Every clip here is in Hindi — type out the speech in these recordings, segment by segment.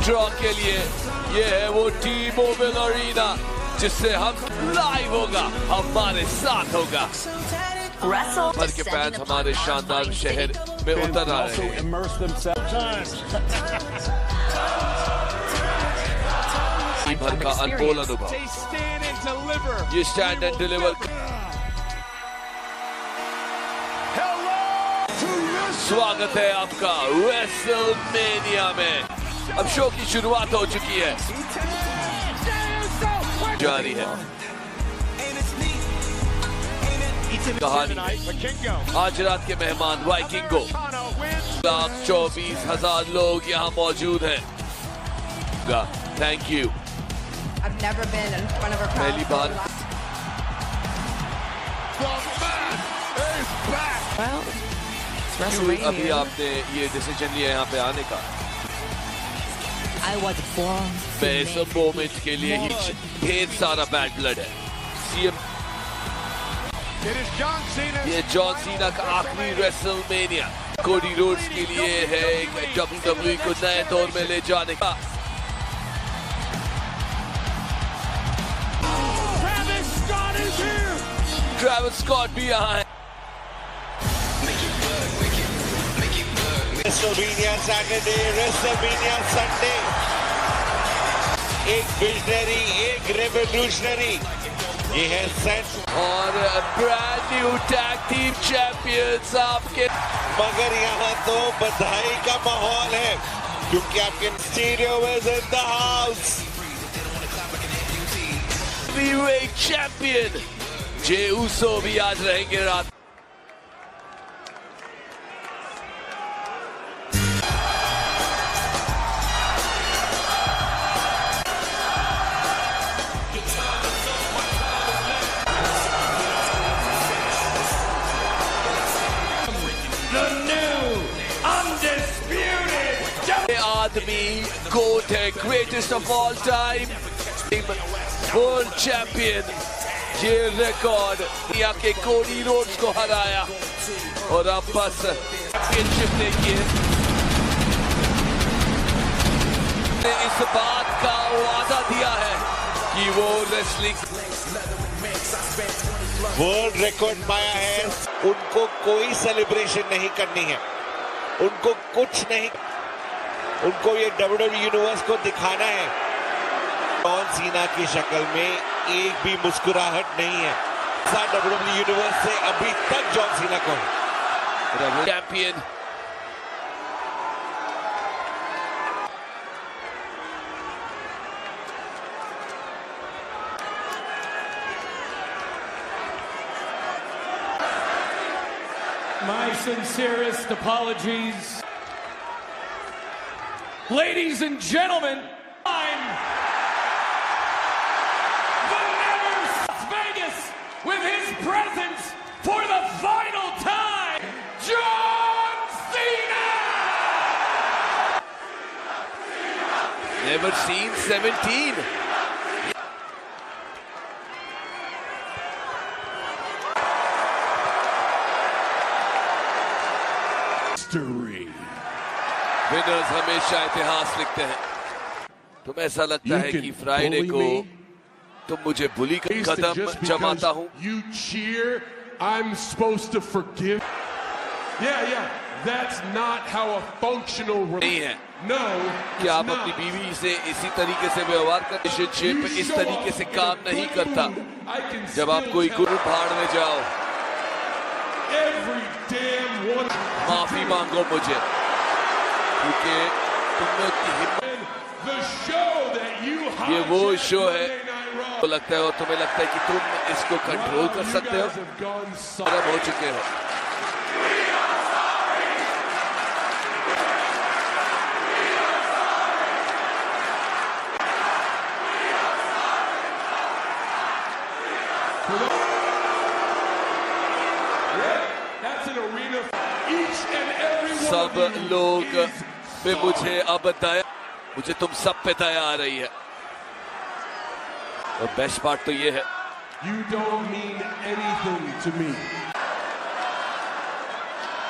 ड्रॉ के लिए ये है वो टी-मोबाइल अरीना जिससे हम लाइव होगा, हमारे साथ होगा। भर के फैंस हमारे शानदार शहर में उतर आ रहे हैं। भर का अनमोल अनुभव, ये स्टैंड एंड डिलीवर। स्वागत है आपका रेसलमेनिया में। अब शो की शुरुआत हो चुकी है, जारी है कहानी। आज रात के मेहमान वाइकिंगो 1,24,000 लोग यहाँ मौजूद हैं। Thank you. पहली बार अभी आपने ये डिसीजन लिया यहाँ पे आने का? मैं इस मोमेंट के लिए ही ढेर सारा बैड ब्लड है। ये जॉन सीना का आखिरी रेसलमेनिया कोडी रोड्स के लिए है WWE को नए दौर में ले जाने का। ट्रेविस स्कॉट भी यहाँ है। WrestleMania Saturday, WrestleMania Sunday, एक विजनरी, एक रेवोल्यूशनरी, ये है सेट और brand new tag team champions आपके। मगर यहाँ तो बधाई का माहौल है क्योंकि आपके stereo is in the house. Heavyweight champion Jey Uso भी आज रहेंगे रात। आदमी गोट है, greatest of all time, world champion. ये रिकॉर्ड यहाँ के कोडी रोड्स को हराया और अब बस चैंपियनशिप लेके इस बात का वादा दिया है कि वो रेसलिंग वर्ल्ड रिकॉर्ड पाया है। उनको कोई सेलिब्रेशन नहीं करनी है, उनको कुछ नहीं, उनको ये WWE यूनिवर्स को दिखाना है। जॉन सीना की शक्ल में एक भी मुस्कुराहट नहीं है। WWE यूनिवर्स से अभी तक जॉन सीना को है champion. My sincerest apologies. Ladies and gentlemen, I'm the Never Las Vegas with his presence for the final time, John Cena! Never seen 17. Winners हमेशा इतिहास लिखते हैं। तुम्हें ऐसा लगता है कि फ्राइडे को तुम मुझे बुली का कदम जमाता हूँ? You cheer, I'm supposed to forgive. Yeah, that's not how a functional नहीं है। No, कि आप अपनी बीवी से इसी तरीके से व्यवहार करते, रिलेशनशिप इस तरीके से काम नहीं करता। जब आप कोई गुरु भाड़ में जाओ, माफी मांगो मुझे, क्योंकि ये वो शो है तो लगता है और तुम्हें लगता है कि तुम इसको कंट्रोल कर सकते हो। खत्म हो चुके हो। सब लोग पे मुझे अब दया, मुझे तुम सब पे दया आ रही है। और बेस्ट पार्ट तो ये है, You don't mean anything to me.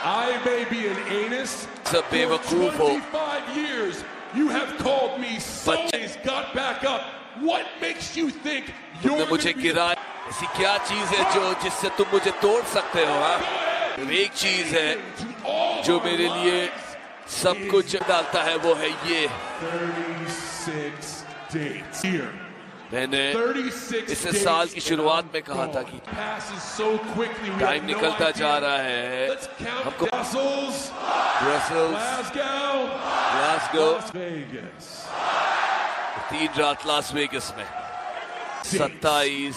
I may be an anus. सब बेवकूफ हो, 25 years You have called me so he's got back up. What makes you think you're तुमने मुझे गिरा? ऐसी क्या चीज है जो जिससे तुम मुझे तोड़ सकते हो? हाँ, एक चीज है जो मेरे लिए सब कुछ डालता है, वो है ये। 36 dates here. मैंने इस साल की शुरुआत में कहा था कि टाइम निकलता जा रहा है, हमको ब्रसेल्स, ग्लासगो, 3 रात लास वेगस में, 27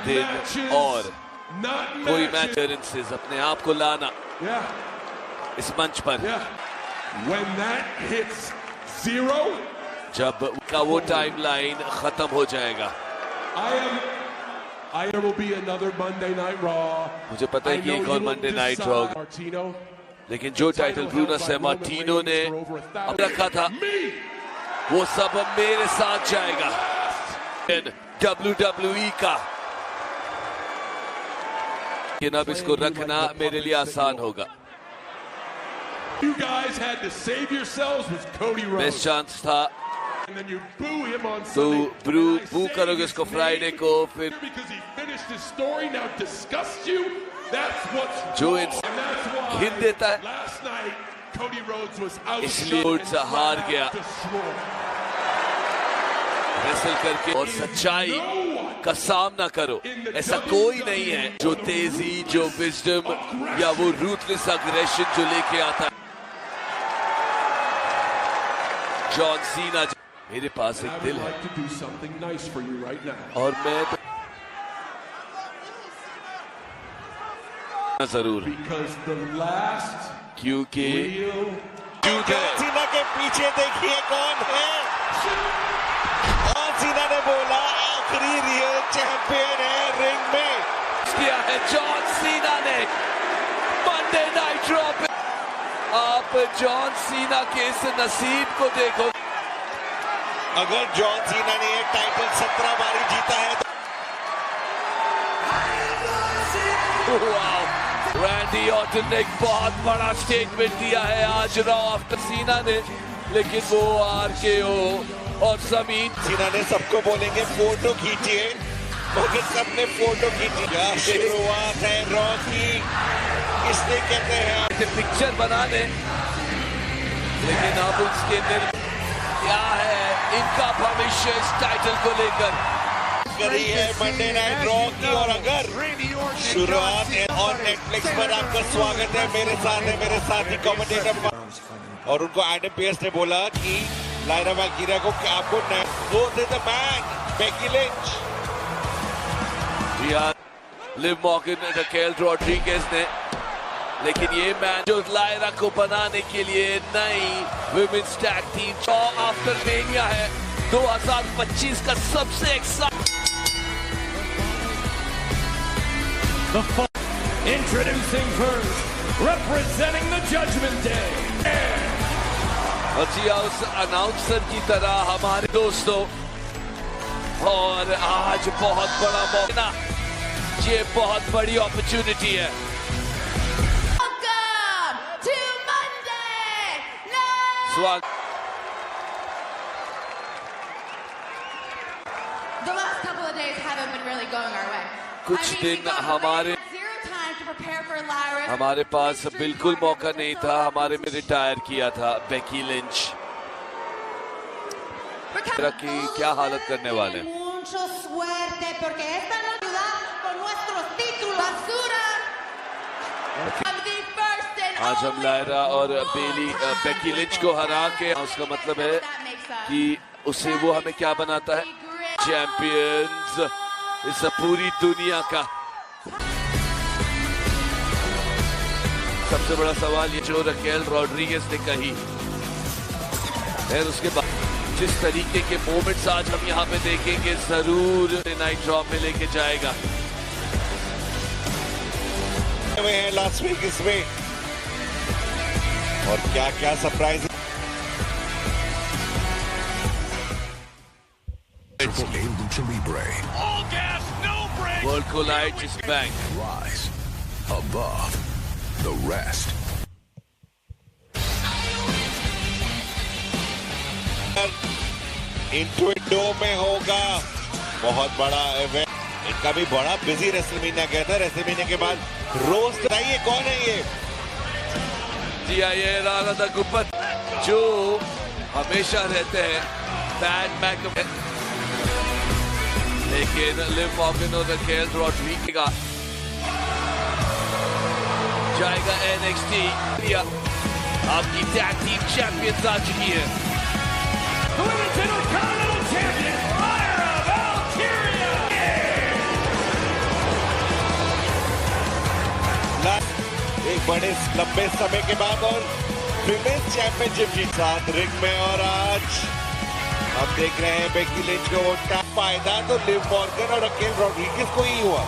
दिन और कोई मैच अपीयरेंसेस, अपने आप को लाना इस मंच पर। When that hits 0, जब का वो टाइमलाइन खत्म हो जाएगा, there will be another Monday Night Raw. मुझे पता है कि एक और मंडे नाइट रॉ होगा, लेकिन जो टाइटल ब्रूनो सैमार्टिनो ने रखा था वो सब मेरे साथ जाएगा। WWE का लेकिन अब इसको रखना मेरे लिए आसान होगा। You guys had to save yourselves with Cody Rhodes. Best chance था, And then you boo him on तो Sunday. बू करोगे इसको फ्राइडे को, फिर Because he finished his story now disgusts you. That's what's जो wrong. इंसान And that's why हिट देता है, last night Cody Rhodes was इसलिए outshot Rhodes and हार flat गया। out destroyed. रेसल करके और सच्चाई का सामना करो। ऐसा कोई नहीं है जो तेजी, जो विजडम या वो रूथलेस अग्रेशन जो लेके आता है। जॉन सीना, मेरे पास I एक would दिल है like to do something nice for you right now. और मैं जरूर, Because the last क्योंकि real जॉन सीना के पीछे देखिए कौन है। जॉन सीना ने बोला आखिरी रियल चैंपियन है रिंग में। किया है जॉन सीना ने मंडे नाइट रॉ पे। आप जॉन सीना के इस नसीब को देखो। अगर जॉन सीना ने ये टाइटल 17 बारी जीता है तो रैंडी ऑर्टन ने एक बहुत बड़ा स्टेटमेंट दिया है आज रॉ आफ्टर सीना ने, लेकिन वो RKO और जमीन। सीना ने सबको बोलेंगे फोटो खींचिए, मगर सबने फोटो खींची। शुरुआत है रॉ की, किसने कहते हैं पिक्चर बनाने, लेकिन अब उसके क्या है इनका भविष्य इस टाइटल को लेकर करी है मंडे नाइट रॉ की। और अगर शुरुआत है और नेटफ्लिक्स पर आपका स्वागत है, मेरे साथ है मेरे साथी कमेंटेटर, और उनको एडम पेस ने बोला कि लायरा वैल्कीरिया को आपको go to the man Becky Lynch. Liv Morgan, Raquel Rodriguez ने, लेकिन ये मैच जो लायरा को बनाने के लिए नई women's tag team after mania है 2025 का सबसे Introducing first, representing the Judgment Day. उस अनाउंसर की तरह हमारे दोस्तों, और आज बहुत बड़ा मौका, ये बहुत बड़ी अपॉर्चुनिटी है। Welcome to Monday Night. स्वागत। The last couple of days haven't been really going our way. कुछ दिन हमारे zero time to prepare for Lyra. हमारे पास बिल्कुल मौका नहीं था, हमारे में रिटायर किया था बेकी लिंच। की क्या हालत करने वाले हैं? Mucho suerte porque esta nos ayuda con nuestros títulos basura. आज हम लायरा और बेकी लिंच को हरा के, उसका मतलब है कि उसे वो हमें क्या बनाता है, चैंपियंस इस पूरी दुनिया का। सबसे बड़ा सवाल ये जो रकेल रॉड्रिगेज ने कही, और उसके बाद जिस तरीके के मोमेंट्स आज हम यहाँ पे देखेंगे, जरूर नाइट रॉ में लेके जाएगा। लास वेगास में और क्या क्या surprise. Lucha Libre. All gas, no brakes. World Collide is back. Rise above the rest. इंटरविंडो में होगा। बहुत बड़ा इवेंट, इनका भी बड़ा बिजी रेसलमेनिया गया था। रेसलमेनिया के बाद रोस्ट, बताइए कौन है ये? जी ये राणा द गुप्पत जो हमेशा रहते हैं बैड मैक में, लेकिन लिव मॉर्गन और रकेल रॉड्रिगेज का जाएगा NXT। आपकी टैग टीम चैंपियंस आ चुकी है। The Women's Intercontinental Champion, Lyra Valkyria. एक बड़े लंबे समय के बाद और विमेंस चैंपियनशिप के साथ रिंग में, और आज हम देख रहे हैं बेकी लिंच को वोट फायदा तो लिव मॉर्गन और रकेल रॉड्रिगेज को ही हुआ,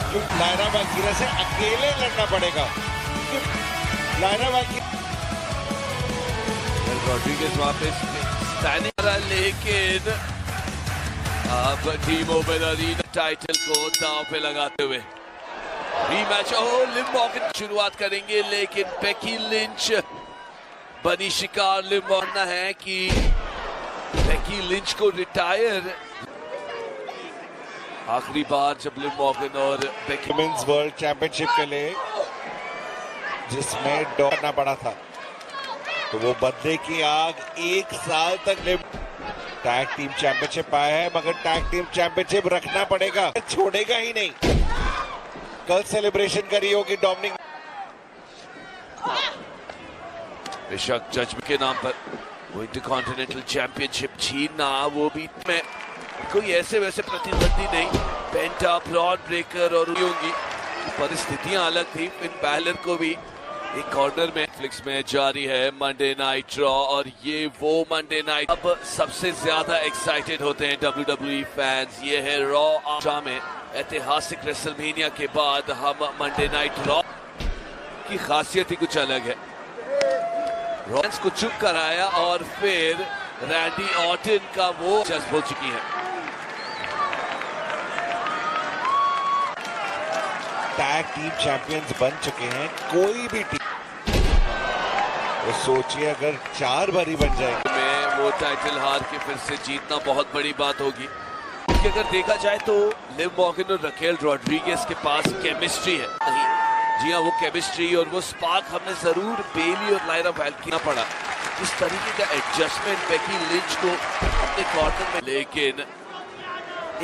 क्योंकि लायरा वैल्किरिया से अकेले लड़ना पड़ेगा। लायरा वैल्किरिया रॉड्रिगेज वापस स्टैंडिंग, लेकिन अब टीम ओपनर टाइटल को दांव पे लगाते हुए रीमैच। लिव मॉर्गन शुरुआत करेंगे, लेकिन बेकी लिंच बनी शिकार। लिव मॉर्गन है कि बेकी लिंच को रिटायर, आखिरी बार जब लिव मॉर्गन और बेकी वुमेन्स वर्ल्ड चैंपियनशिप के लिए जिसमें दौड़ना पड़ा था, तो वो बदले की आग 1 साल तक टैग टीम चैंपियनशिप आया है, मगर टैग टीम चैंपियनशिप रखना पड़ेगा, छोड़ेगा ही नहीं। कल सेलिब्रेशन करी होगी डोमिनिक, बेशक जजमेंट के नाम पर वो इंटरकॉन्टिनेंटल चैंपियनशिप छीनना, वो भी में कोई ऐसे वैसे प्रतिद्वंदी नहीं। पेंटा, ब्रॉन ब्रेकर और होंगी, परिस्थितियां अलग थी। फिन बैलर को भी एक कॉर्नर में फ्लिक्स में जारी है मंडे नाइट रॉ, और ये वो मंडे नाइट अब सबसे ज्यादा एक्साइटेड होते हैं WWE फैंस। ये है रॉ में ऐतिहासिक रेसलमेनिया के बाद हम मंडे नाइट रॉ की खासियत ही कुछ अलग है। रॉन्स को चुप कराया और फिर रैंडी ऑर्टन का वो जज्ब हो चुकी है। टैग टीम चैंपियंस बन चुके हैं, कोई भी टीम, तो सोचिए अगर 4 बारी बन जाए में वो टाइटल हार के फिर से जीतना बहुत बड़ी बात होगी। क्योंकि अगर देखा जाए तो लिव मॉर्गन और रकेल रॉड्रिगेज के पास केमिस्ट्री है। नहीं, जी हाँ, वो केमिस्ट्री और वो स्पार्क हमने जरूर बेली और लायरा वैल्किरिया पड़ा। इस तरीके का एडजस्टमेंट बेकी लिंच को अपने कॉर्नर में, लेकिन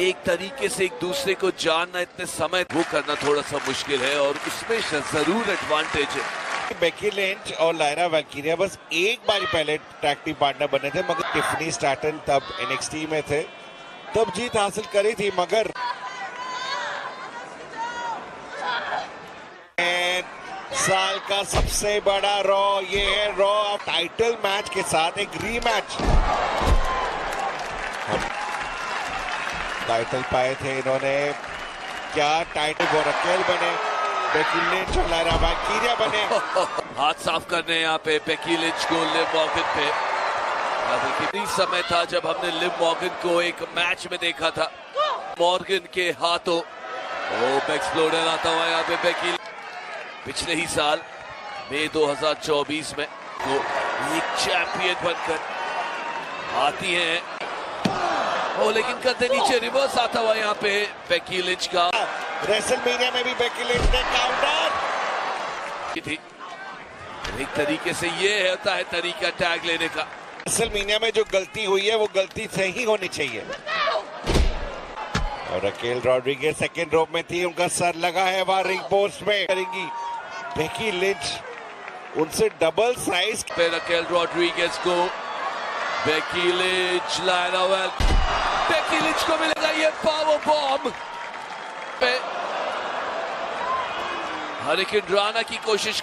एक तरीके से एक दूसरे को जानना इतने समय वो करना थोड़ा सा मुश्किल है, और उसमें जरूर एडवांटेज है। बेकी लिंच और लायरा वैल्किरिया बस एक बार पहले टैग टीम पार्टनर बने थे, मगर टिफनी स्टैटन तब NXT में थे, तब जीत हासिल करी थी। मगर साल का सबसे बड़ा रॉ, ये है रॉ टाइटल मैच के साथ एक रीमैच। टाइटल पाए थे इन्होंने, क्या टाइटल वो रकेल बने, बेकी लिंच और लायरा वैल्किरिया बने। हाथ साफ करने यहाँ पे बेकी लिंच को लिव मॉर्गन पे। कितनी समय था जब हमने लिव मॉर्गन को एक मैच में देखा था, मॉर्गन के हाथों एक्सप्लोडर आता हुआ यहाँ पे बेकी। पिछले ही साल मई 2024 में वो एक चैंपियन बनकर आती हैं, लेकिन करते नीचे रिवर्स आता हुआ यहाँ पे बेकी लिंच का। रेसलमेनिया में भी बेकी लिंच ने काउंटर थी। एक तरीके से ये होता है तरीका टैग लेने का। रेसलमेनिया में जो गलती हुई है वो गलती से ही होनी चाहिए। और रकेल रॉड्रिगेज सेकेंड रोप में थी, उनका सर लगा है वहां रिंग पोस्ट में। करेंगी बेकी लिंच, उनसे डबल साइज पे रकेल रॉड्रिगेज को Becky Lynch, Lyra Valkyria, Becky Lynch को मिलेगा ये पावर बॉम्ब पे। हरिकेन ड्राना की कोशिश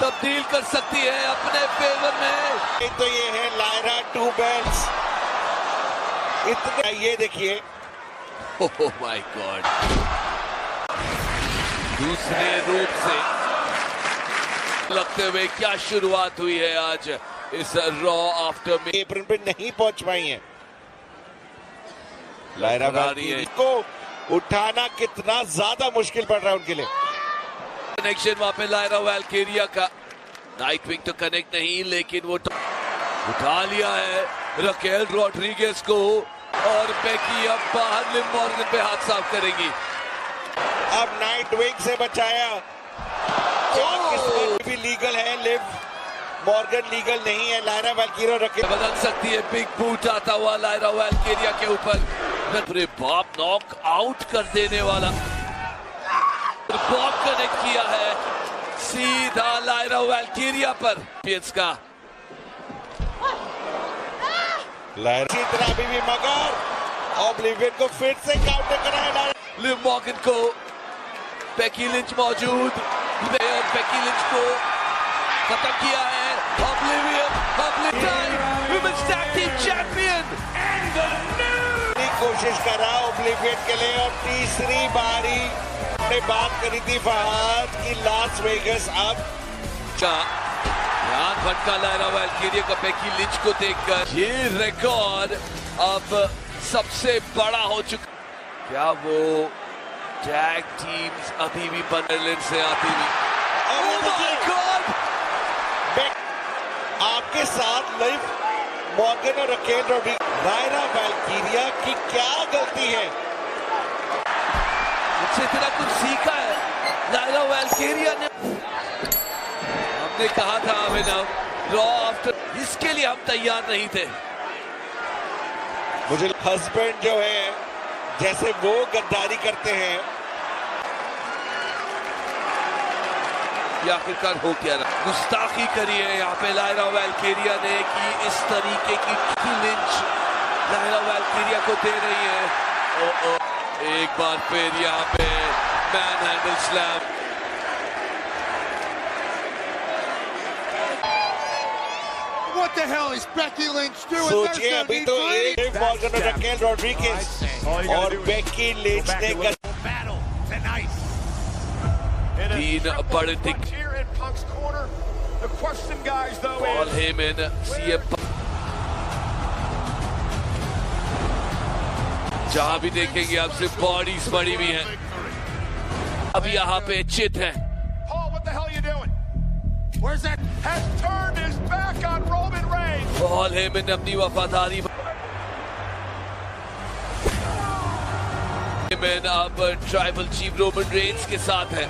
तब्दील कर सकती है अपने फेवर में। तो ये है लायरा 2 बेल्ट्स, इतना ये देखिए, ओह माय गॉड, दूसरे रूप से लगते हुए क्या शुरुआत हुई है आज इस रॉ आफ्टर में। एप्रन पे नहीं पहुंच पाई हैं। लायरा वैल्किरिया को उठाना कितना ज्यादा मुश्किल पड़ रहा है उनके लिए। कनेक्शन वहां पे लायरा वैल्किरिया का, नाइट विंग तो कनेक्ट नहीं, लेकिन वो उठा लिया है रकेल रॉड्रिगेज को और बेकी अब बाहर लिव मॉर्गन पे हाथ साफ करेंगी। अब नाइट विंग से बचाया। क्या किस्मत भी लीगल है, लिव मॉर्गन लीगल नहीं है। लायरा वैल्कीरिया रकेल बदल सकती है। बिग बूट आता हुआ लायरा वैल्कीरिया के ऊपर। अरे बाप, नॉक आउट कर देने वाला बॉब कनेक्ट किया है सीधा लायरा वैल्कीरिया पर। का इसी तरह भी मगर ओब्लिवियन को फिर से काउंटर कराया। लिव मॉर्गन को बेकी लिंच मौजूद और बेकी लिंच को खत्म किया है। ओब्लिवियन वुमेन्स टैग टीम चैंपियन कोशिश कर रहा ओब्लिवियन के लिए और तीसरी बारी ने बात करी थी फहद की लास वेगस। अब ध्यान भटका लायरा वैल्कीरिया का बेकी लिंच को देखकर। ये रिकॉर्ड अब सबसे बड़ा हो चुका। क्या वो टैग टीम्स अभी भी बर्लिन से आती हुई? Oh my God! आपके साथ लाइव मॉर्गन और रकेल रॉड्रिगेज। लायरा वैल्कीरिया की क्या गलती है? मुझसे इतना कुछ सीखा है लायरा वैल्कीरिया ने। हमने कहा था अभिनव रॉ आफ्टर, इसके लिए हम तैयार नहीं थे। मुझे हस्बैंड जो है जैसे वो गद्दारी करते हैं। या आखिरकार हो क्या रहा? गुस्ताखी करी है यहाँ पे लायरा वैल्कीरिया ने कि इस तरीके की लिंच लायरा वैल्कीरिया को दे रही है। एक बार फिर यहाँ पे man handle slam. What the hell is Becky Lynch doing? सोचिए अभी तो लिव मॉर्गन और रकेल रॉड्रिगेज और बेकी लिंच ने तीन बड़े दिख पॉल हेमन सीएम जहां भी देखेंगे आपसे बॉडीज बड़ी भी हैं। अब यहाँ पे चित है। पॉल हेमन ने अपनी वफादारी हेमन अब ट्राइबल चीफ रोमन रेंस के साथ है।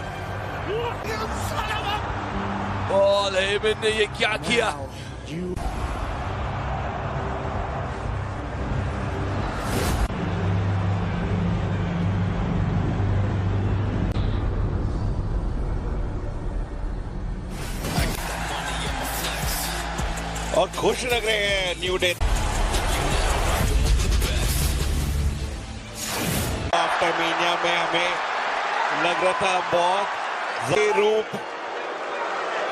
पॉल हेमन ने ये क्या किया? और खुश लग रहे हैं न्यू डे। आफ्टरमीनिया में हमें लग रहा था बहुत रूप।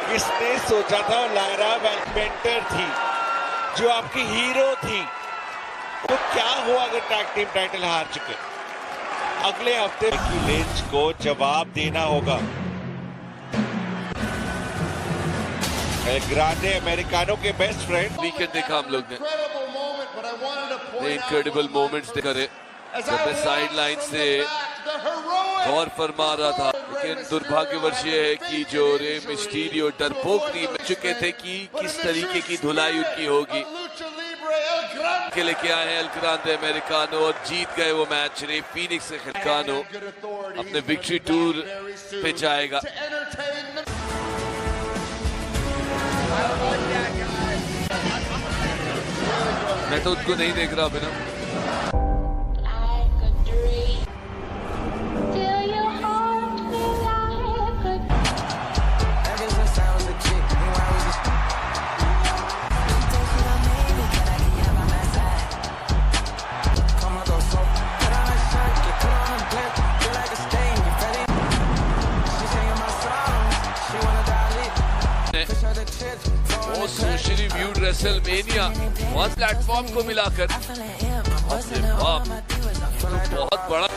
किसने सोचा था लायरा वैल्कीरिया थी जो आपकी हीरो थी, तो क्या हुआ अगर टैग टीम टाइटल हार चुके? अगले हफ्ते की लिंच को जवाब देना होगा। ग्रांडे अमेरिकानो के बेस्ट फ्रेंड वीकेंड देखा हम लोग ने इनक्रेडिबल मोमेंट्स करे जब मैं साइड लाइन से गौर फरमा रहा था। लेकिन दुर्भाग्यवश ये है कि जो रे मिस्टीरियो डरपोक नहीं मिल चुके थे कि किस तरीके की धुलाई उनकी होगी के लेके आए हैं एल ग्रांडे अमेरिकानो और जीत गए वो मैच। रे फीनिक्स अमेरिकानो अपने विक्ट्री टूर पे जाएगा। मैं तो उनको नहीं देख रहा अभी ना। Socially viewed WrestleMania one platform को मिलाकर बहुत बड़ा।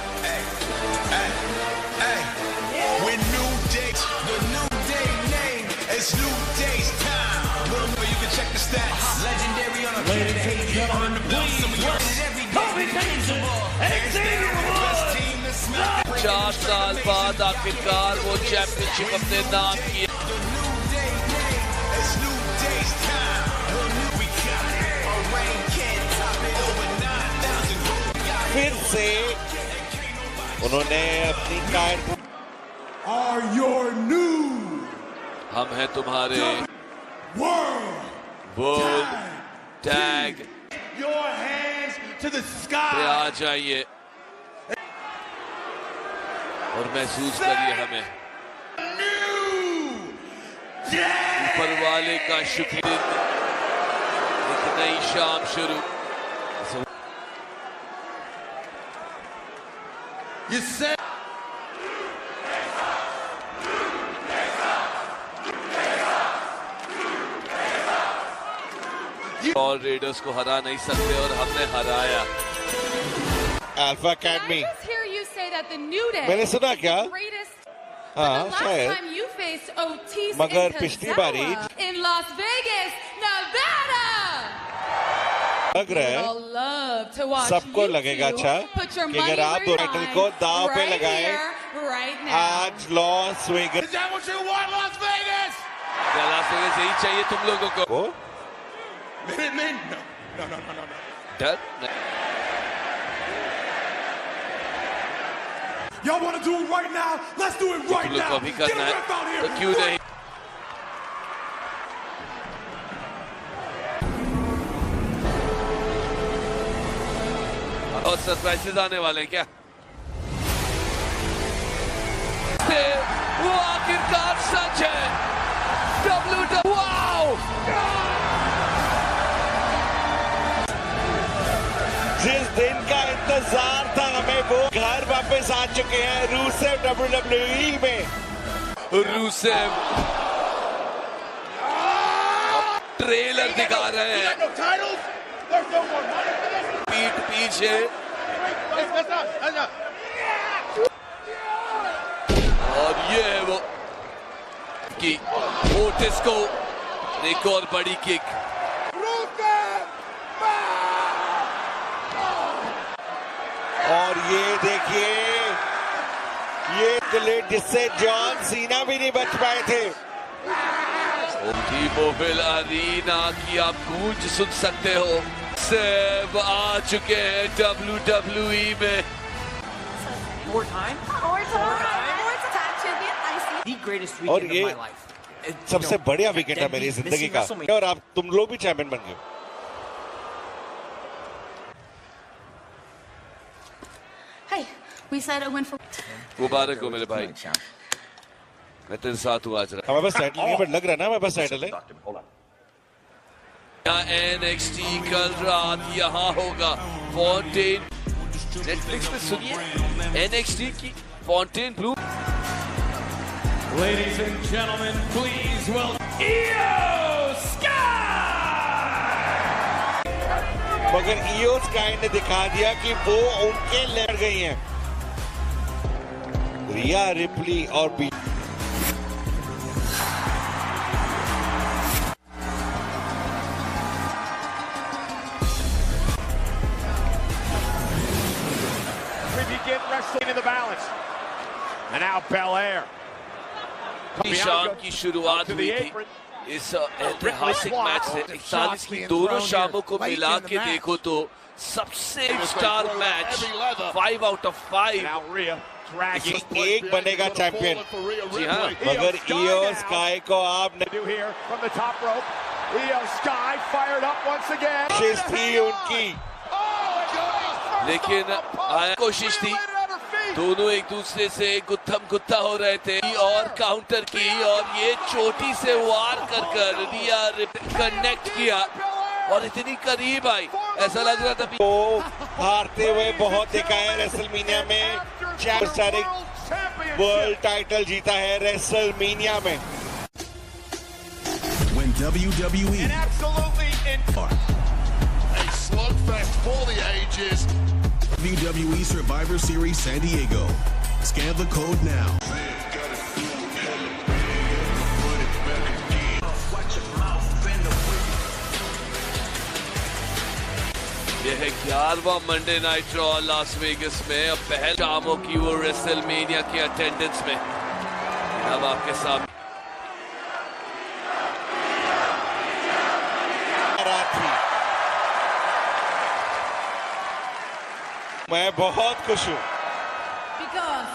चार साल बाद आखिरकार वो चैंपियनशिप अपने नाम की। फिर से उन्होंने अपनी कायर Are your new हम हैं तुम्हारे world world tag your hands to the पे sky. आ जाइए और महसूस करिए हमें ऊपर वाले का शुक्र। एक नई शाम शुरू। You said और रेडर्स को हरा नहीं सकते और हमने हराया। Alpha academy. I just hear you say that the New Day मैंने सुना क्या? is the greatest. हाँ, But the last शायद। time you faced Otis मगर and पिछली बारी in Las Vegas, Nevada. लग रहा है All love to watch सबको you लगेगा two अच्छा put your कि money अगर आप where दो your टाइटल eyes को दांव पे right लगाए here, right now. आज Las Vegas is that what you want, Las Vegas? Las Vegas यही चाहिए तुम लोगों को। को Minutemen? No. डर नहीं। Y'all want to do it right now? Let's do it right तुम लोग now. को अभी Get a करना ref out है here. तो क्यों नहीं। और सरप्राइजेस आने वाले हैं क्या? वो आखिरकार सच है। वाओ! जिस दिन का इंतजार था हमें वो घर वापस आ चुके हैं रूसेव WWE में। रूसेव ट्रेलर दिखा रहे हैं। No titles? There's no more money for this? पीठ पीछे That's not. और ये है वो कि ओटिस को एक और बड़ी किक। और ये देखिए ये डिलीट जिससे जॉन सीना भी नहीं बच पाए थे। मोबाइल अरीना की आप गूंज सुन सकते हो। सब आ चुके हैं WWE में। More time? More time champion, I see. The greatest और weekend ये of my life. सबसे बढ़िया विकेट है मेरी जिंदगी का और आप तुम लोग भी चैंपियन बन गए। Hey, we said it went for. मुबारक हो मेरे भाई, मैं तेरे साथ हूँ आज। हमारे पास टाइटल नहीं बट लग रहा है ना हमारे पास टाइटल है। NXT कल रात यहाँ होगा फाउंटेन। नेटफ्लिक्स पे सुनिए NXT की fountain blue. Ladies and gentlemen, please welcome Io Sky! मगर ईओ स्काई ने दिखा दिया कि वो उनके लड़ गई हैं। रिया रिप्ली और B We begin wrestling in the balance. And now Belair. शाम की शुरुआत हुई थी इस ऐतिहासिक मैच से। 41 की दोनों शामों को मिला के देखो तो सबसे स्टार मैच 5 out of 5। एक बनेगा चैंपियन। जी हाँ, मगर ईओ स्काई को आप कोशिश थी उनकी, लेकिन कोशिश थी। दोनों एक दूसरे से गुत्थम गुत्था हो रहे थे और काउंटर की और ये चोटी से वार कर रिया कनेक्ट किया और इतनी करीब आई, ऐसा लग रहा था वो हारते हुए बहुत देखा है। रेसलमीनिया में चैंपियन वर्ल्ड टाइटल जीता है रेसलमीनिया में। When WWE And absolutely A slugfest for the ages. WWE Survivor Series San Diego. Scan the code now. यह है 11वां Monday night Raw Las Vegas में। अब पहले शामों की वो रेसलमेनिया के अटेंडेंस में अब आपके सामने मैं बहुत खुश हूँ Because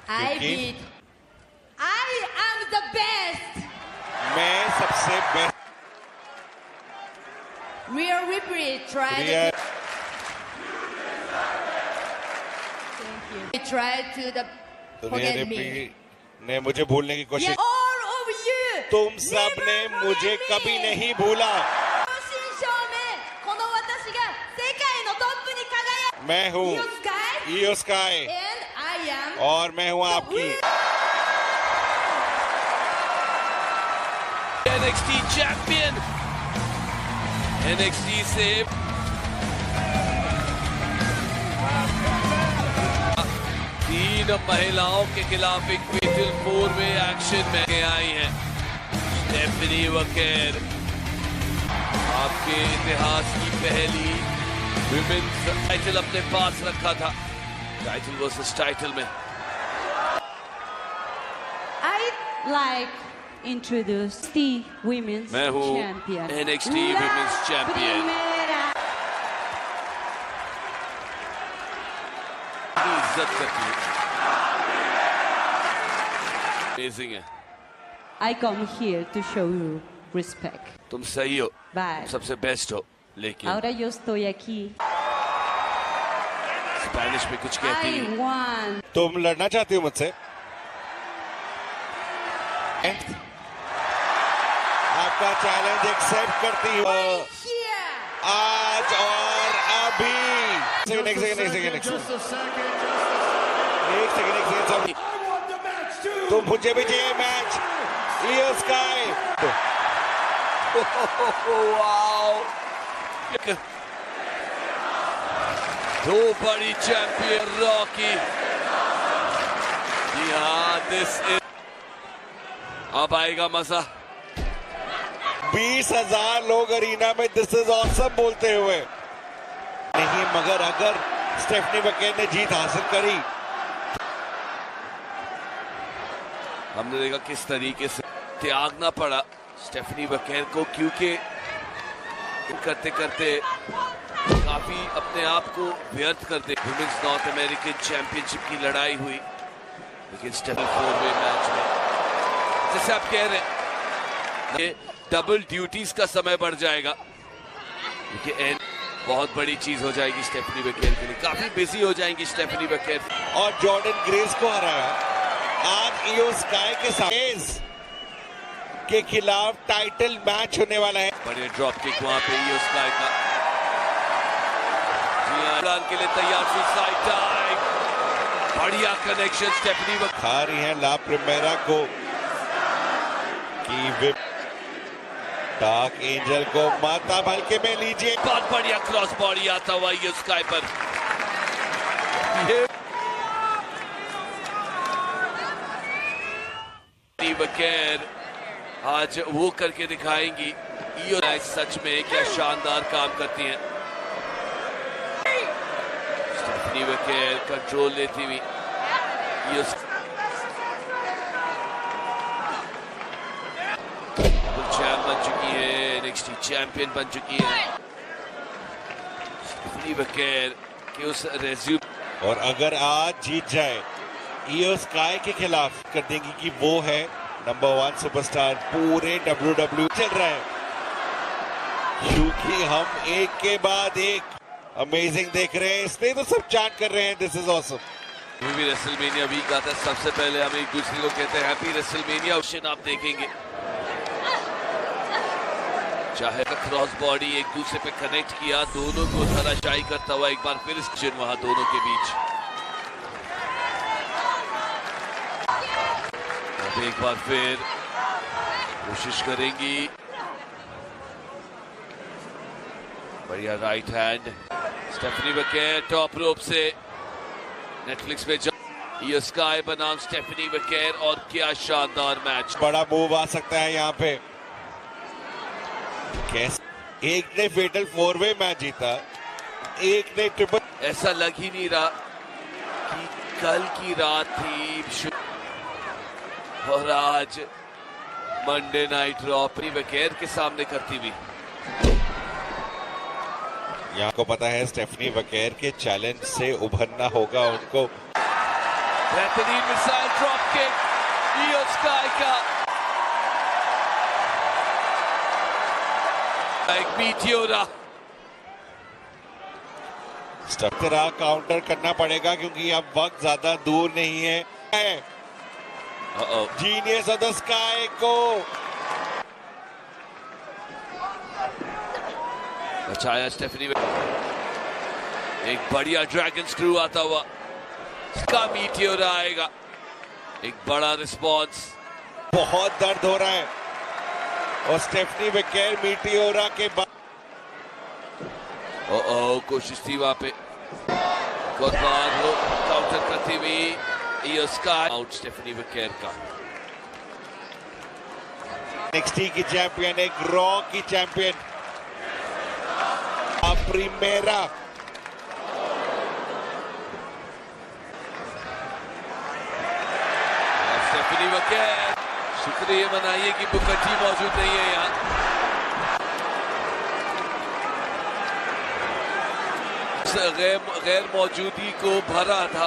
I beat. I am the best. मैं सबसे best Real Ripley tried Rhea to try to the forget me. Ripley ने मुझे भूलने की कोशिश All of you. तुम सब ने मुझे कभी नहीं भूला 新証明この私が世界のトップに輝く मैं हूँ Io Sky Io Sky and I am और मैं हूँ आपकी NXT चैंपियन NXT से तीन महिलाओं के खिलाफ एक फेटल 4-वे एक्शन में आई हैं स्टेफनी वकेर आपके इतिहास की पहली विमेन्स टाइटल अपने पास रखा था टाइटल वर्सेस टाइटल में I like introduce the women's मैं हूँ champion NXT Women's Champion इज्जत करती है अमेजिंग है I come here to show you respect. तुम सही हो Bye. सबसे बेस्ट हो लेकिन Ahora yo estoy aquí. Spanish में कुछ कहती I है want. तुम लड़ना चाहती हो मुझसे आपका चैलेंज एक्सेप्ट करती हो Here. आज और अभी एक सेकंड तुम मुझे भी चाहिए मैच ईओ स्काई वाओ दो बड़ी चैंपियन रॉकी यहाँ दिस इज अब आएगा मजा 20,000 लोग अरीना में दिस इज ऑसम बोलते हुए नहीं मगर अगर स्टेफनी वकेर ने जीत हासिल करी हमने देखा किस तरीके से त्यागना पड़ा स्टेफनी वकेर को क्योंकि करते करते काफी अपने आप को व्यर्थ करते वुमेन्स नॉर्थ अमेरिकन चैंपियनशिप की लड़ाई हुई लेकिन स्टेफनी 4-वे मैच में जैसे आप कह रहे हैं ये डबल ड्यूटीज का समय बढ़ जाएगा क्योंकि बहुत बड़ी चीज हो जाएगी स्टेफनी वकेर के लिए काफी बिजी हो जाएंगी स्टेफनी वकेर और जॉर्डन ग्रेस को हराया आज ईओ स्काई के साथ के खिलाफ टाइटल मैच होने वाला है बड़े ड्रॉप किक वहां पे ईओ स्काई का के लिए तैयार सुसाइड डाइव बढ़िया कनेक्शन स्टेफनी वकेर खा रही है ला प्रिमेरा को की विप डार्क एंजल को माता भलके में लीजिए बहुत बढ़िया क्रॉस बॉडी आता हुआ ईओ स्काई पर वकेर आज वो करके दिखाएंगी ईओ सच में क्या शानदार काम करती हैं स्टेफनी वकेर कंट्रोल लेती हुई चैंप बन चुकी है NXT चैंपियन बन चुकी है स्टेफनी वकेर के उस रेज्यूम और अगर आज जीत जाए ईओ स्काई के खिलाफ कर देंगी कि वो है नंबर 1 सुपरस्टार पूरे WWE चल रहा है क्योंकि हम एक के बाद एक अमेजिंग देख रहे हैं इसलिए तो सब चैंट कर रहे हैं दिस इज ऑसम भी रेसलमेनिया वीक आता है सबसे पहले हम एक दूसरे को कहते हैं हैप्पी रेसलमेनिया ऑप्शन आप देखेंगे चाहे क्रॉस बॉडी एक दूसरे पे कनेक्ट किया दोनों को धराशायी करता हुआ एक बार फिर स्टेशन वहां दोनों के बीच अब एक बार फिर कोशिश करेंगी बढ़िया right hand Stephanie Vaquer top rope से नेटफ्लिक्स पे ईओ स्काई बनाम स्टेफनी वकेर और क्या शानदार मैच बड़ा मूव आ सकता है यहाँ पे कैसे एक ने फेटल 4-वे मैच जीता एक ने ट्रिपल ऐसा लग ही नहीं रहा कि कल की रात थी और आज मंडे नाइट रॉ अपनी वकेर के सामने करती हुई यहाँ को पता है स्टेफनी वकेर के चैलेंज से उभरना होगा उनको। बेहतरीन मिसाइल ड्रॉप किक इयो स्काई का, एक मीटियोरा। तरह काउंटर करना पड़ेगा क्योंकि अब वक्त ज्यादा दूर नहीं है। जीनियस ऑफ द स्काई को बचाया स्टेफनी। एक बढ़िया ड्रैगन स्क्रू आता हुआ, इसका मीटियोरा आएगा। एक बड़ा रिस्पॉन्स। बहुत दर्द हो रहा है और स्टेफनी वकेर मीटियोरा के बाद कोशिश थी वहां पे काउंटर करती हुई इयो स्काई। आउट स्टेफनी वकेर का। NXT की चैंपियन, एक रॉ की चैंपियन प्रीमेरा। स्टेफनी वकेर, शुक्रिया मनाइए कि बुकटी मौजूद नहीं है यहाँ। गैर मौजूदगी को भरा था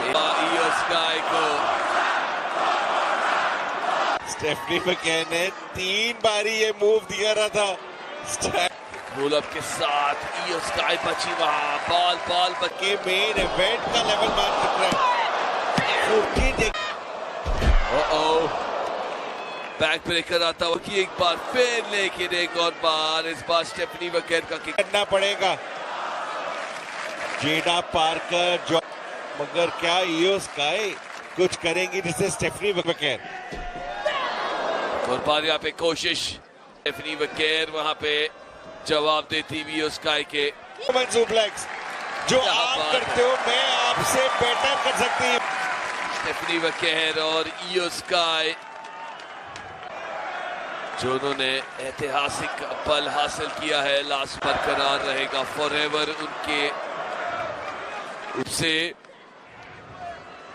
इयो स्काई को। स्टेफनी वकेर ने 3 बारी ये मूव दिया रहा था। रोल अप के साथ इयो स्काई बची वहां। बॉल के मेन इवेंट का लेवल मान रहा है। बैक ब्रेकर आता हुआ कि एक बार फिर, लेकिन एक और बार इस बार स्टेफनी वकेर का किक करना पड़ेगा। जेडा पार्कर जो, मगर क्या इयो स्काई कुछ करेंगी जिससे स्टेफनी वकेर। और बार यहाँ पे कोशिश, स्टेफनी वकेर वहां पे जवाब देती इयो स्काई के। सुप्लेक्स जो आप करते हो मैं आपसे बेटर कर सकती हूँ। स्टेफनी वकेर और इयो स्काई दोनों ने ऐतिहासिक पल हासिल किया है। लास्ट बरकरार रहेगा फॉरएवर उनके उससे।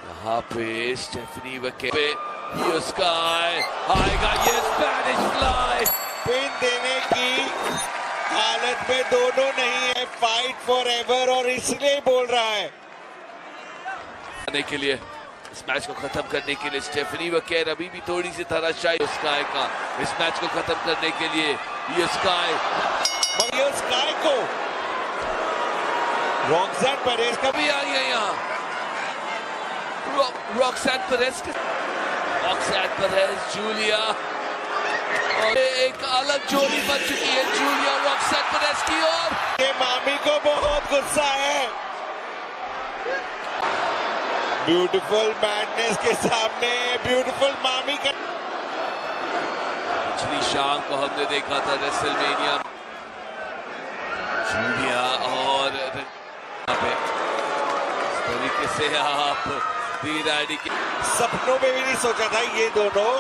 यहाँ पे स्टेफनी वकेर, इयो स्काई आएगा, ये स्पैनिश फ्लाई। पिन देने की हालत में दोनों नहीं है, फाइट फॉरएवर, और इसलिए बोल रहा है के लिए इस मैच को खत्म करने के लिए। स्टेफनी वकेर अभी भी थोड़ी सी धराशायी स्काई का इस मैच को खत्म करने के लिए। ये स्काई को रॉक्सैन पेरेज का भी आई है यहाँ। रॉक्सैन पेरेज, जूलिया, और एक अलग जोड़ी बन चुकी है जूलिया रॉक्सैन पेरेज की। और ये मामी को बहुत गुस्सा है। ब्यूटीफुल मैडनेस के सामने ब्यूटीफुल मामी का। पिछली शाम को हमने देखा था रेसलमेनिया, जूलिया और इस तरीके से आप डी के सपनों में भी नहीं सोचा था ये दोनों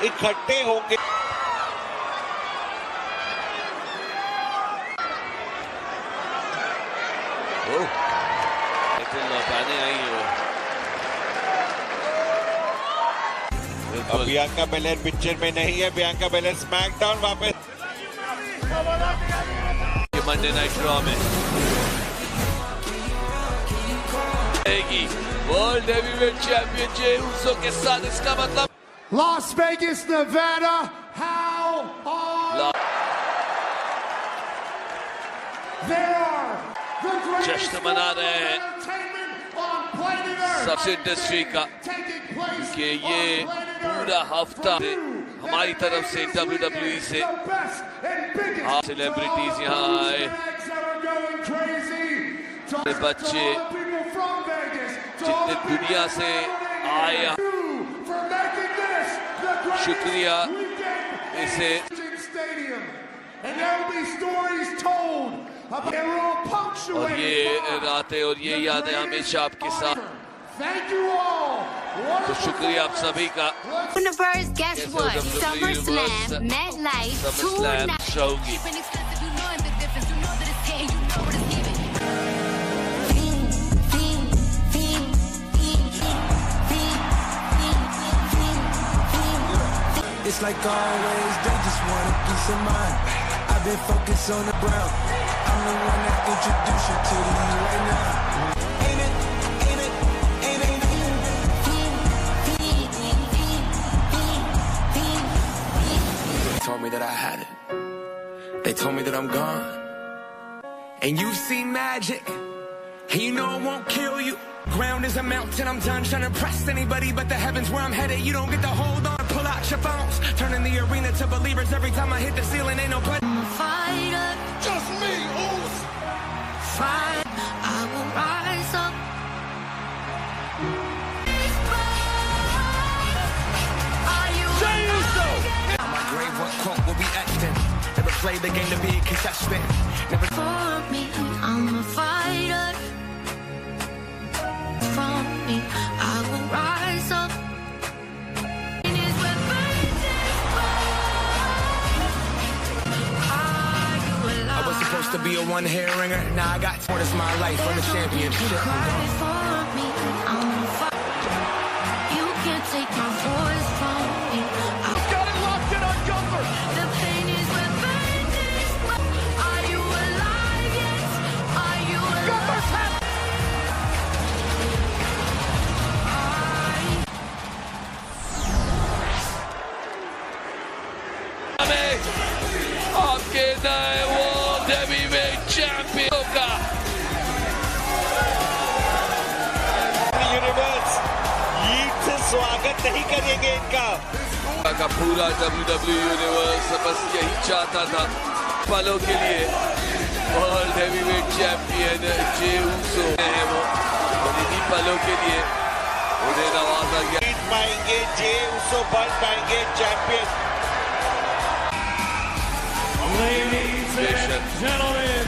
इकट्ठे होंगे। लौटाने आई है वो। बियांका बेलेर पिक्चर में नहीं है। बियांका बेलेर स्मैकडाउन वापस मंडे नाइट रॉ में वर्ल्ड हेवीवेट चैंपियन जे उसो के साथ। इसका मतलब Las Vegas, Nevada, how are there are the जश्न मना रहे हैं सबसे इंडस्ट्री का कि ये पूरा हफ्ता हमारी तरफ से WWE से सेलिब्रिटीज यहाँ आए, बच्चे जितने दुनिया से आए, शुक्रिया इसे। और ये रातें और ये यादें हमेशा आपके साथ। तो शुक्रिया आप सभी का। Universe, guess what? SummerSlam, MetLife, tonight. होगी। It's like always, they just want a piece of mind. I've been focused on the ground. I'm the one that introduced you to the right now. They told me that I had it. They told me that I'm gone. And you've seen magic. And you know it won't kill you. Ground is a mountain, I'm done trying to impress anybody but the heavens where I'm headed. You don't get to hold on, pull out your phones. Turning the arena to believers every time I hit the ceiling, ain't no but I'm a fighter. Just me, Oz. Fight, I will rise up. Are you my grave, what quote will be etched in? Never played the game to be a contestant. Never for me, I'm a fighter. From me, I will rise up. I was supposed to be a one-hair ringer. Now I got what is my life. I'm a champion. You can't take my voice from me. I've got it locked in on Gunther. The pain is within this. Are you alive yet? Are you alive? आपके नए वर्ल्ड हेवीवेट चैंपियन का यूनिवर्स लीग से स्वागत नहीं करेंगे इनका का पूरा WWE यूनिवर्स बस यही चाहता था पलों के लिए world heavyweight champion Jey Uso है वो और इन्हीं पलों के लिए उन्हें नवाजा गया जीत पाएंगे जे ऊसो बन पाएंगे चैंपियन Ladies and gentlemen,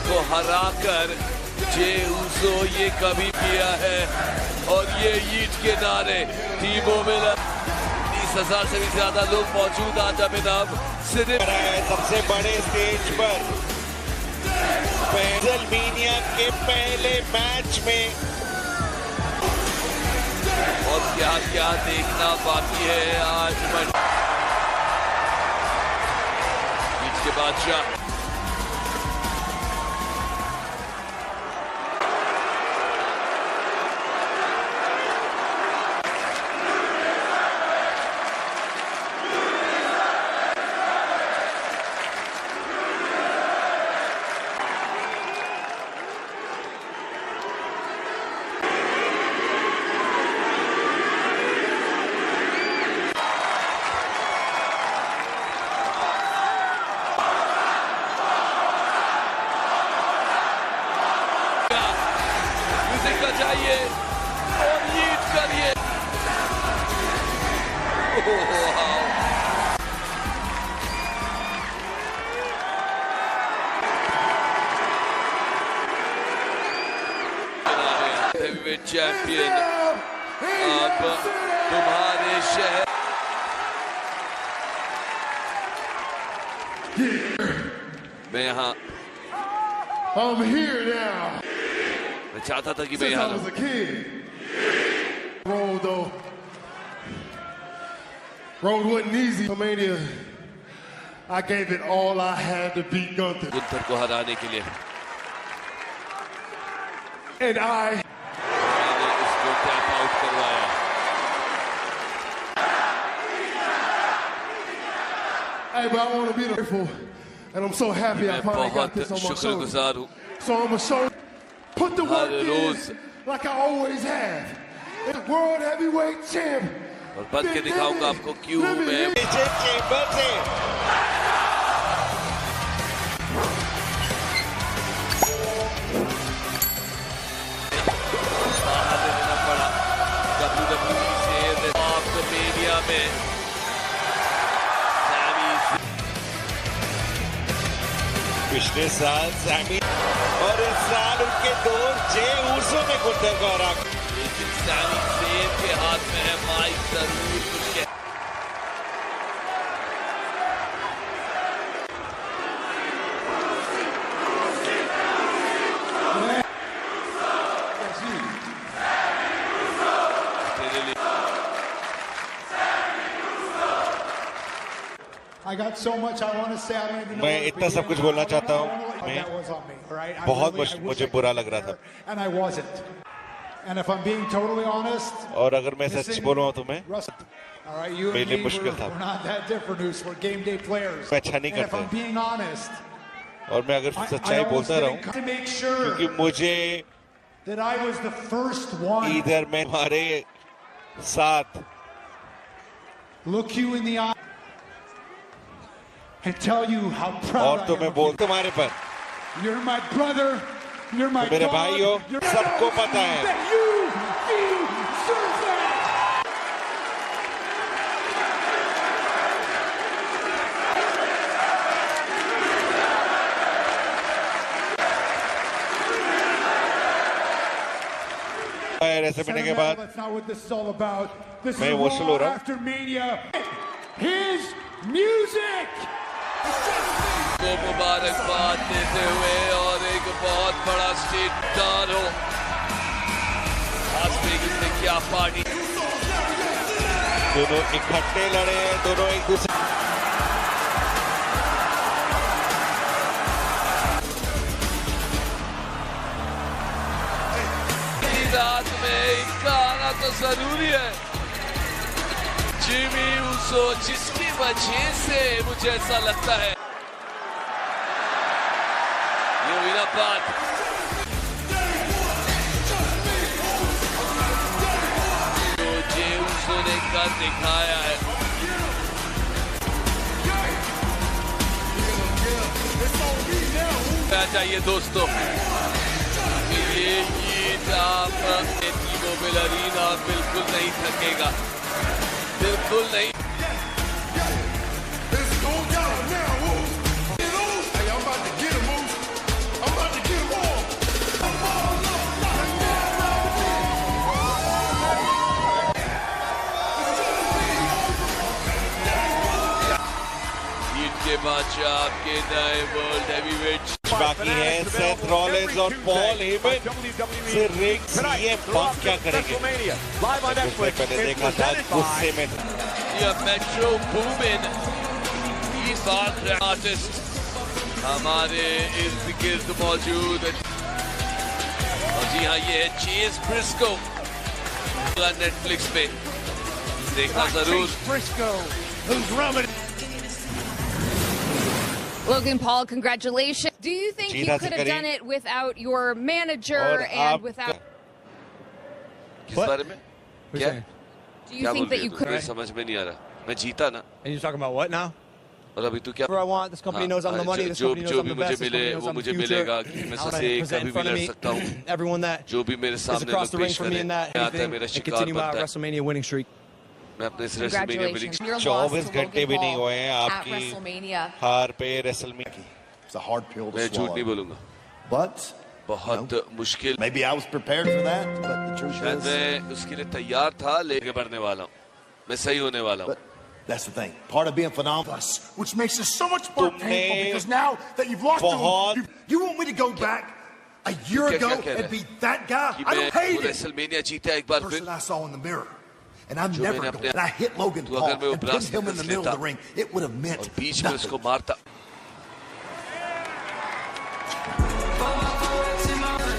को हराकर जे ऊसो ये कभी किया है और ये ईट के नारे टीमों में 30,000 से भी ज्यादा लोग मौजूद आज अमिताभ सबसे बड़े स्टेज पर पेंसिल्वेनिया के पहले मैच में और क्या क्या देखना बाकी है आज बीच के बादशाह चाहिए और लीड करिए हेवीवेट चैंपियन अब तुम्हारे शहर मैं यहाँ I'm here now. मैं चाहता था कि मैं यहाँ was a kid. Road though. Road wasn't easy. WrestleMania. I gave it all I had to beat Gunther. Gunther को हराने के लिए. And I. मैंने इसको टैप आउट करवाया. Hey, but I want to be grateful, and I'm so happy I finally got this on my shoulder. So I'm gonna show. Put the work in like I always have. It's World Heavyweight Champ. और बन के दिखाऊंगा आपको क्यों मैं चेंबर से बाहर रहना पड़ा WWE से WrestleMania में पिछले साल सैमी और इस साल उनके दोस्त जे ऊसो ने गुंथर को हरा लेकिन सैमी ज़ेन के हाथ में है माइक जरूर कुछ कह मैं इतना सब कुछ बोलना चाहता हूँ, मैं बहुत मुझे बुरा लग रहा था। और अगर मैं सच बोलूँ तो मैं मेरे लिए मुश्किल था। मैं अच्छा नहीं करता और मैं अगर सच्चाई बोलता रहूं, क्योंकि मुझे इधर मैं हमारे साथ और तो मैं बोल तुम्हारे पर मेरे भाई हो, सबको पता है। ऐसे मिलने के बाद मैं इमोशनल हो रहा हूँ। को मुबारकबाद देते हुए और एक बहुत बड़ा स्टेटदार हो लास वेगास में क्या पार्टी। दोनों इकट्ठे लड़े हैं, दोनों एक दूसरे रात में इनका आना तो जरूरी है। जिमी ऊसो, जिसकी वजह से मुझे ऐसा लगता है ये हुई ना बात। तो जे ऊसो ने कर दिखाया है। क्या चाहिए दोस्तों, ये आप टीमो बेलरीना बिल्कुल नहीं थकेगा, बिल्कुल नहीं। जीत के बादशाह आपके नए वर्ल्ड हेवीवेट बाकी है। सेथ रॉलिंस और पॉल हेमन से रिंग ये बात क्या करेंगे? पहले देखा था गुस्से में ये मेट्रो बूमिन इस बात आर्टिस्ट हमारे इर्द गिर्द मौजूद। और जी हाँ, ये है चेज ब्रिस्को, नेटफ्लिक्स पे देखना जरूर। Logan Paul, congratulations. Do you think you could have done it without your manager and without... किस बारे में? क्या? Do you think that you could... समझ में नहीं आ रहा। मैं जीता ना। And you're talking about what now? और अभी तू क्या? Whatever I want, this company knows I'm the money, this company knows I'm the best, this company knows I'm the future. I want to present in front of me everyone that is across the ring from me in that anything and continue my WrestleMania winning streak. मैं अपने इस रेसलमेनिया में 24 घंटे भी नहीं हुए हैं आपकी हार पे रेसलमेनिया। मैं झूठ नहीं बोलूंगा, बहुत मुश्किल। Maybe I was prepared for that, but the truth is, मैं उसके लिए तैयार था, लेके बढ़ने वाला हूँ, मैं सही होने वाला हूँ। That's the thing. Part of being phenomenal, which makes it so much more painful because now that you've lost to him, you want me to go back a year ago and be that guy? I don't hate it. WrestleMania जीता एक बार फिर। Person I saw in the mirror. And I'm never going to. And I hit Logan Paul and put him in the middle of the ring. It would have meant nothing.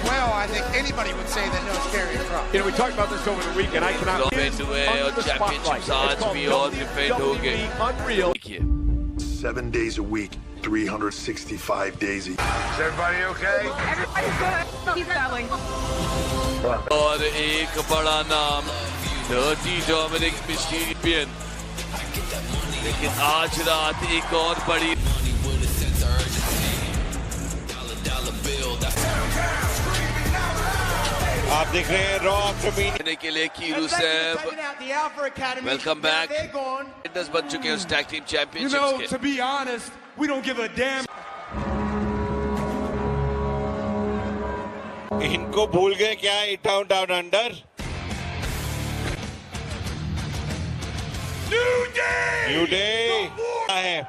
Well, I think anybody would say that no scary drop. You know, we talked about this over the weekend. I cannot unreal. 7 days a week, 365 days a year. Is everybody okay? Everybody's good. He's going. और एक बड़ा नाम Dirty Dominic Mysterio, लेकिन आज रात एक और बड़ी आप देख रहे हैं रॉ देने के लिए कीरू सैब वेलकम बैक। बन चुके हैं उस टैग टीम चैंपियनशिप्स के। To be honest, we don't give a damn. इनको भूल गए क्या इटाउन डाउन अंडर? New Day है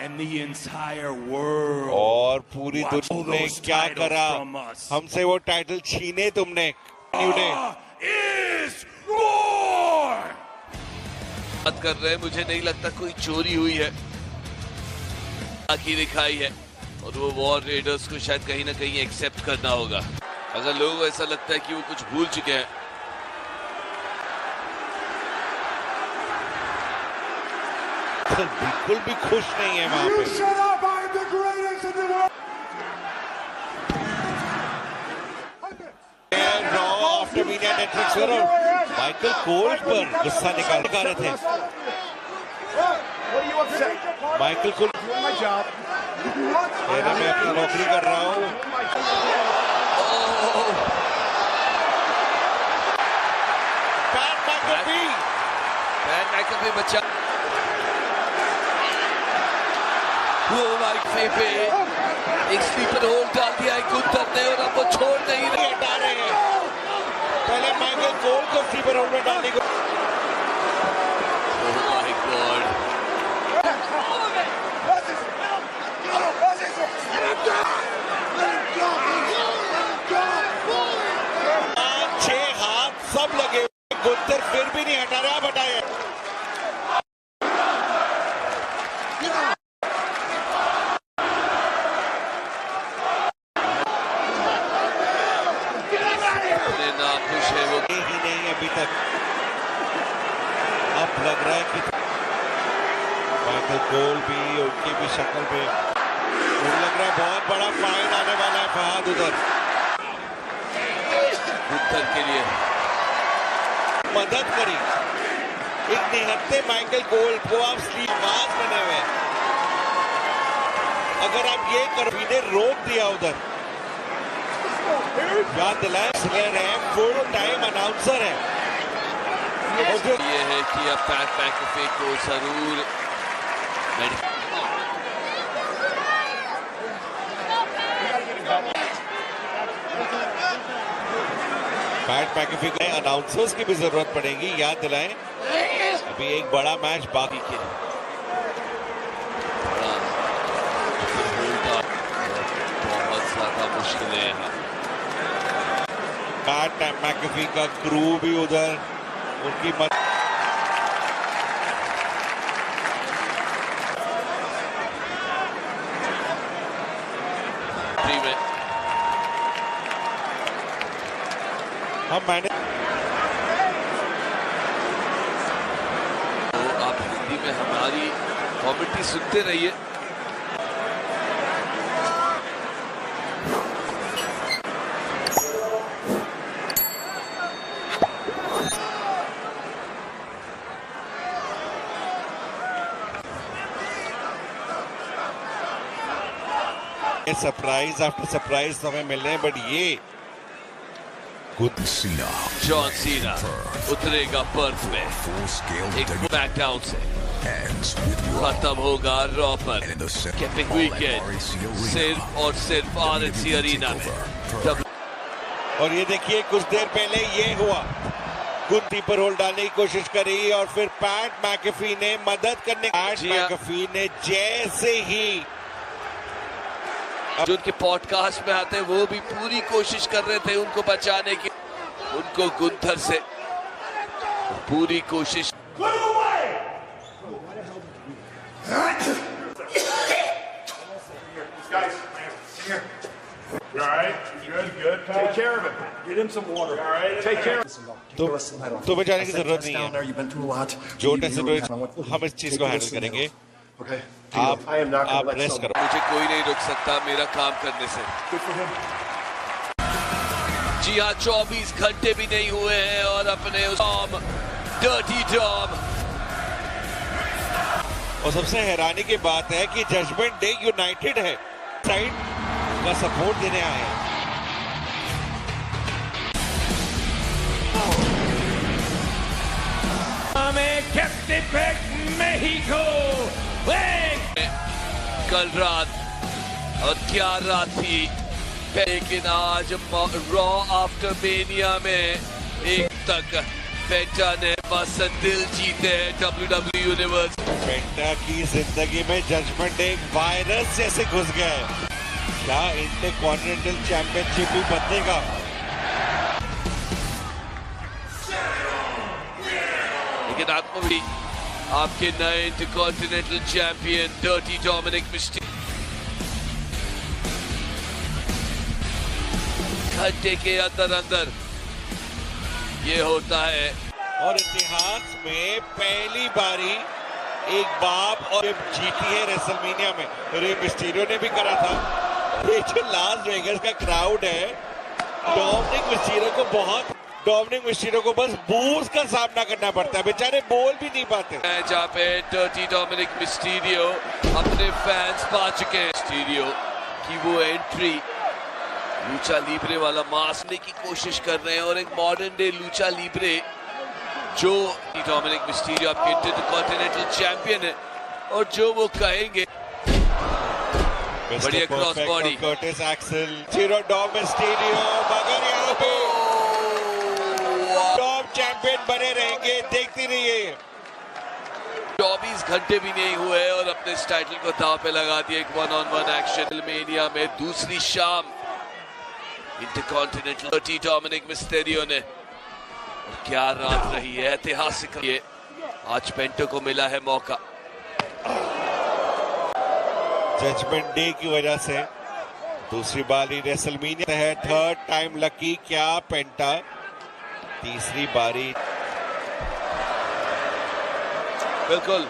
and the entire world और पूरी दुनिया ने क्या करा हमसे? वो टाइटल छीने तुमने। New Day is war. बात कर रहे हैं, मुझे नहीं लगता कोई चोरी हुई है। आखिर दिखाई है और वो वॉर रेडर्स को शायद कहीं ना कहीं एक्सेप्ट करना होगा। अगर लोगों को ऐसा लगता है कि वो कुछ भूल चुके हैं, बिल्कुल भी खुश नहीं है वहां पे। माइकल कोल पर गुस्सा निकाल रहे थे। माइकल कोल मैं अपनी नौकरी कर रहा हूँ। पैट मैकेफी बच्चा पे एक स्लीपर होल्ड डाल दिया गुंथर ने और अब वो छोड़ नहीं रहे, हटा रहे हैं। पहले माइकल कोल को स्लीपर होल्ड में डालने को। ओह माय गॉड, छह हाथ सब लगे, गुंथर फिर भी नहीं हटा रहा। बताया खुश है वो ही नहीं अभी तक। अब लग रहा है कि माइकल कोल भी, उनकी भी शक्ल पे लग रहा है बहुत बड़ा फाइन आने वाला है फहाद उधर। गुंथर के लिए मदद करी एक निहत्ते माइकल कोल को। आप स्लीपवाज बने हुए, अगर आप ये कर रोक दिया उधर। याद दिलाए है, फुल टाइम अनाउंसर है। ये है कि अब पैट मैकेफी को जरूर पैट मैकेफी को अनाउंसर्स की भी जरूरत पड़ेगी। याद दिलाएं अभी एक बड़ा मैच बाकी के लिए। बहुत ज्यादा मुश्किलें हैं। पैट मैकेफी का क्रू भी उधर, उनकी मदद। मैंने तो आप हिंदी में हमारी कमेंट्री सुनते रहिए। सरप्राइज आफ्टर सरप्राइज हमें मिल रहे हैं, बट ये जॉन सीना उतरेगा पर्थ में एक स्मैकडाउन से, खत्म होगा रॉ पर कैपिंग वीकेंड सिर्फ और सिर्फ RNC अरीना में। और ये देखिए कुछ देर पहले ये हुआ, गुंथी पर होल्ड डालने की कोशिश करी और फिर पैट मैकेफी ने मदद करने। पैट मैकेफी ने जैसे ही जो उनके पॉडकास्ट में आते हैं वो भी पूरी कोशिश कर रहे थे उनको बचाने की, उनको गुंथर से पूरी कोशिश। तो बचाने की जरूरत नहीं है, जो टेस्ट हम इस चीज को हैंडल करेंगे। आप रेस्ट करो, मुझे कोई नहीं रोक सकता मेरा काम करने से। जी हाँ, 24 घंटे भी नहीं हुए हैं और अपने डॉम, डर्टी डॉम। और सबसे हैरानी की बात है कि जजमेंट डे यूनाइटेड है, साइड का सपोर्ट देने आए हैं। कल रात और क्या रात थी, लेकिन आज रॉ आफ्टर मेनिया में एक तक पेंटा ने बस दिल जीते हैं WWE यूनिवर्स। पेंटा की जिंदगी में जजमेंट एक वायरस जैसे घुस गए। क्या इंटरकॉन्टिनेंटल चैंपियनशिप भी बदलेगा? लेकिन आत्मा भी आपके नए intercontinental champion dirty Dominik Mysterio. घंटे के अंदर अंदर ये होता है। और इतिहास में पहली बारी एक बाप और जीती है रेसलमेनिया में। रे मिस्टीरियो ने भी करा था। ये जो लास वेगास का क्राउड है, डोमिनिक मिस्टीरियो को बस बूज का सामना करना पड़ता है, बेचारे बोल भी नहीं पाते। जहाँ पे डर्टी डोमिनिक मिस्टीरियो अपने फैंस पा चुके हैं। मिस्टीरियो की वो एंट्री लूचा लिब्रे वाला मारने की कोशिश कर रहे हैं और एक मॉडर्न डे लूचा लिब्रे जो डोमिनिक मिस्टीरियो आपके इंटरकॉन्टिनेंटल चैंपियन है और जो वो कहेंगे बढ़िया cross body Curtis Axel Dom Mysterio, मगर यहाँ पे टॉप चैंपियन बने रहेंगे, देखती रहिए। 24 घंटे भी नहीं हुए और अपने इस टाइटल को दांव पे लगा दिया। एक 1-on-1 एक्शन रेसलमेनिया में दूसरी शाम इंटरकॉन्टिनेंटल डर्टी डोमिनिक मिस्टीरियो ने। और क्या रात रही है, ऐतिहासिक। ये आज पेंटो को मिला है मौका। जजमेंट डे की वजह से दूसरी बारी रेसलमेनिया है। थर्ड टाइम लकी क्या पेंटा, तीसरी बारी बिल्कुल।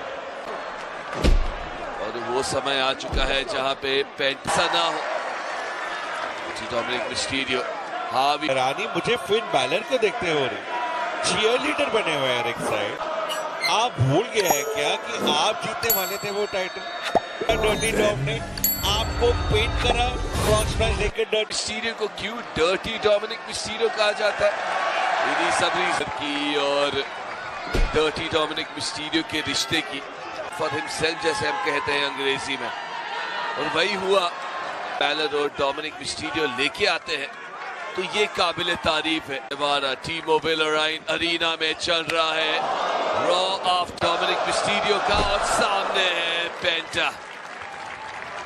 और वो समय आ चुका है जहां पे पेंटा ना हो। डोमिनिक मिस्टीरियो हाँ भी रानी मुझे फिन बैलर को देखते हो रही चीयर लीडर बने हुए हैं एक साइड। आप भूल गए हैं क्या कि आप जीतने वाले थे वो टाइटल। डर्टी डॉम ने आपको पेंट करा क्रॉस मैच लेकर। डर्टी मिस्टीरियो को क्यों डर्टी डोमिनिक मिस्टीरियो कहा जाता है, इन्हीं सब रीजन की और डर्टी डोमिनिक मिस्टीरियो के रिश्ते की, फॉर हिमसेल्फ जैसे हम कहते हैं अंग्रेजी में। और वही हुआ, बैलर और डोमिनिक मिस्टीरियो लेके आते हैं तो ये काबिल तारीफ है। हमारा टी मोबाइल अरीना में चल रहा है रॉ ऑफ डोमिनिक मिस्टीरियो का और सामने है पेंटा।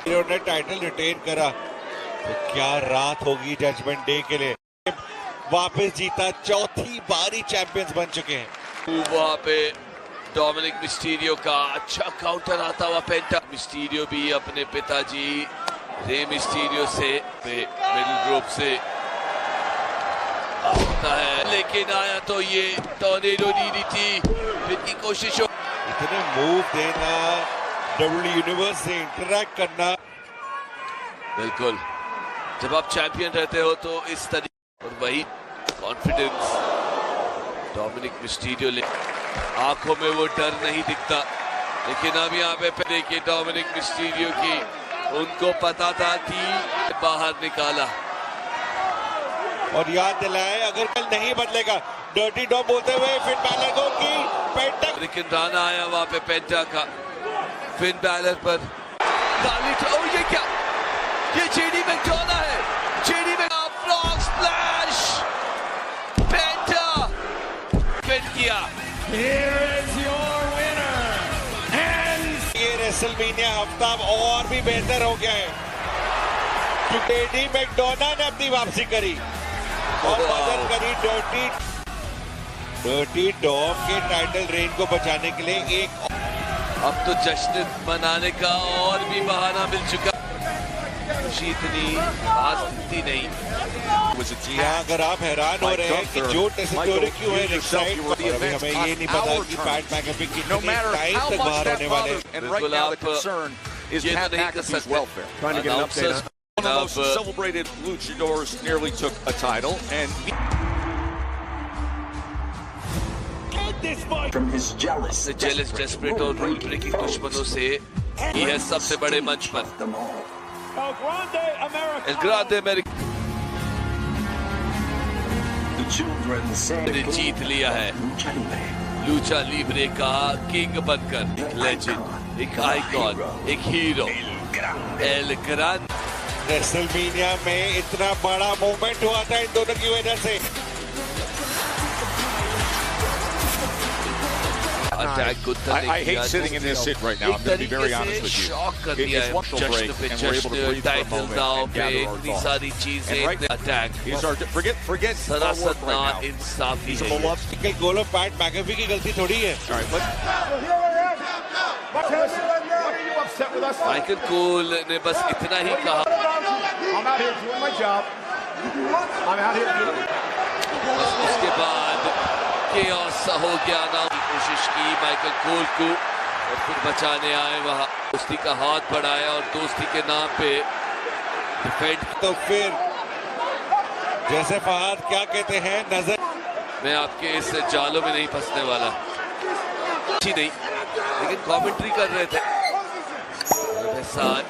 इन्होंने टाइटल रिटेन करा तो क्या रात होगी जजमेंट डे के लिए। वापस जीता, चौथी बारी चैंपियंस बन चुके हैं। वहां पे डोमिनिक मिस्टीरियो का अच्छा काउंटर आता हुआ पेंटा। मिस्टीरियो भी अपने पिताजी रे मिस्टीरियो से मिडिल रोप से आता है, लेकिन आया तो ये टॉर्नेडो डीडीटी की कोशिश। इतने मूव देना, डब्ल्यू यूनिवर्स से इंटरैक्ट करना। बिल्कुल, जब आप चैंपियन रहते हो तो इस तरीके और वही कॉन्फिडेंस डोमिनिक मिस्टीरियो ले, आंखों में वो डर नहीं दिखता। लेकिन अब यहाँ पे देखिए डोमिनिक मिस्टीरियो की, उनको पता था कि बाहर निकाला और याद दिलाए अगर कल नहीं बदलेगा। डर्टी डॉम बोलते हुए फिन बैलर को कि पेंटा, लेकिन राना आया वहां पे पेंटा का फिन बैलर पर काली। ओ ये क्या, ये जेडी मैकडोना है। जेडी में फ्रॉग स्प्लैश, पेंटा फिट किया। Here is your winner and ये रेसलमेनिया हफ्ता और भी बेहतर हो गया है क्योंकि जेडी मैकडोना ने अपनी वापसी करी और मदद करी डर्टी डॉम के टाइटल रेन को बचाने के लिए। एक अब तो जश्न मनाने का और भी बहाना मिल चुका। खुशी इतनी खास दिखती नहीं। जी हाँ, अगर आप हैरान हो रहे हैं कि जो टेस्टोरी क्यों है रिक्साइड, हमें ये नहीं पता कि पैट मैकेफी कितने टाइम तक बाहर होने वाले। बिल्कुल आप ये तो नहीं कर सकते। One of the most celebrated luchadors nearly took a title, and from his jealous, desperate और rule breaking दुश्मनों से ये है सबसे बड़े मंच पर। El Grande America ने जीत लिया है लूचा लिब्रे का किंग बनकर। लेजेंड, एक आइकॉन, एक हीरो, एल ग्रांडे। रेसलमेनिया में इतना बड़ा मूवमेंट हुआ था इन दोनों की वजह से। I hate sitting in this sit right now. I'm going to be very honest with you. It's one break, and we're able to breathe for a moment and gather our thoughts. And right now, he's our forget our work right now. He's a beloved. गोलो पैट मैकेफी की गलती थोड़ी है। माइकल कोल ने बस इतना ही कहा। I'm out here doing my job. उसके बाद केओस हो गया ना, कोशिश की माइकल कोल को और फिर बचाने आए, वहां दोस्ती का हाथ बढ़ाया और दोस्ती के नाम पे डिफेंड। तो फिर जैसे फहद क्या कहते हैं, नजर मैं आपके इस जालों में नहीं फंसने वाला, अच्छी नहीं, लेकिन कमेंट्री कर रहे थे साथ